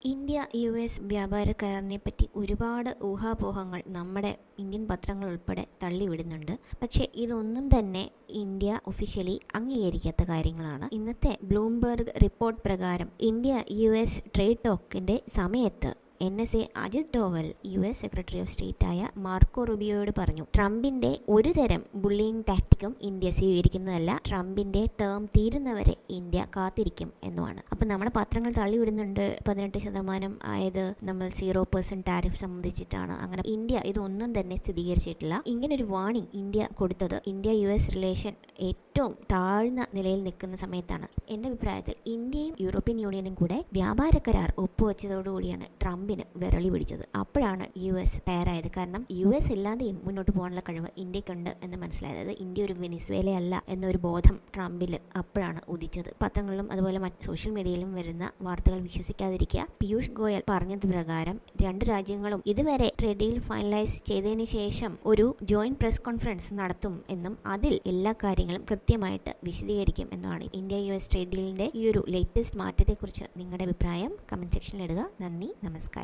India U S വ്യാപാര കരാറിനെ പറ്റി ഒരുപാട് ഊഹാപോഹങ്ങൾ നമ്മുടെ ഇന്ത്യൻ പത്രങ്ങൾ ഉൾപ്പെടെ തള്ളിവിടുന്നുണ്ട്. പക്ഷേ ഇതൊന്നും തന്നെ ഇന്ത്യ ഒഫീഷ്യലി അംഗീകരിക്കാത്ത കാര്യങ്ങളാണ്. ഇന്നത്തെ ബ്ലൂംബെർഗ് റിപ്പോർട്ട് പ്രകാരം ഇന്ത്യ യു എസ് ട്രേഡ് ടോക്കിൻ്റെ സമയത്ത് NSA Ajit Doval US secretary of state ആയ മാർക്കോ റുബിയോയോട് പറഞ്ഞു, ട്രംപിന്റെ ഒരു തരം ബുള്ളിയിങ് ടാക്ടിക്കും ഇന്ത്യ സ്വീകരിക്കുന്നതല്ല, ട്രംപിന്റെ ടേം തീരുന്നവരെ ഇന്ത്യ കാത്തിരിക്കും എന്നുമാണ്. അപ്പം നമ്മുടെ പത്രങ്ങൾ തള്ളിവിടുന്നുണ്ട് 18% ആയത് നമ്മൾ 0% ടാരിഫ് സംബന്ധിച്ചിട്ടാണ്. അങ്ങനെ ഇന്ത്യ ഇതൊന്നും തന്നെ സ്ഥിരീകരിച്ചിട്ടില്ല. ഇങ്ങനൊരു വാർണിംഗ് ഇന്ത്യ കൊടുത്തത് ഇന്ത്യ US റിലേഷൻ ഏറ്റവും താഴ്ന്ന നിലയിൽ നിൽക്കുന്ന സമയത്താണ്. എൻ്റെ അഭിപ്രായത്തിൽ ഇന്ത്യയും യൂറോപ്യൻ യൂണിയനും കൂടെ വ്യാപാര കരാർ ഒപ്പുവെച്ചതോടുകൂടിയാണ് ട്രംപിന് വിരളി പിടിച്ചത്. അപ്പോഴാണ് US തയ്യാറായത്. കാരണം US ഇല്ലാതെയും മുന്നോട്ട് പോകാനുള്ള കഴിവ് ഇന്ത്യക്കുണ്ട് എന്ന് മനസ്സിലായത്. അതായത് ഇന്ത്യ ഒരു വെനിസ്വേലയല്ല എന്നൊരു ബോധം ട്രംപിൽ അപ്പോഴാണ് ഉദിച്ചത്. പത്രങ്ങളിലും അതുപോലെ മറ്റ് സോഷ്യൽ മീഡിയയിലും വരുന്ന വാർത്തകൾ വിശ്വസിക്കാതിരിക്കുക. പീയൂഷ് ഗോയൽ പറഞ്ഞത് പ്രകാരം രണ്ട് രാജ്യങ്ങളും ഇതുവരെ ട്രേഡ് ഡീൽ ഫൈനലൈസ് ചെയ്തതിന് ശേഷം ഒരു ജോയിന്റ് പ്രസ് കോൺഫറൻസ് നടത്തും എന്നും അതിൽ എല്ലാ കാര്യങ്ങളും കൃത്യമായിട്ട് വിശദീകരിക്കും എന്നാണ്. ഇന്ത്യ US ട്രേഡ് ഡീലിന്റെ ഈ ഒരു ലേറ്റസ്റ്റ് മാറ്റത്തെക്കുറിച്ച് നിങ്ങളുടെ അഭിപ്രായം കമന്റ് സെക്ഷനിൽ ഇടുക. നന്ദി, നമസ്കാരം.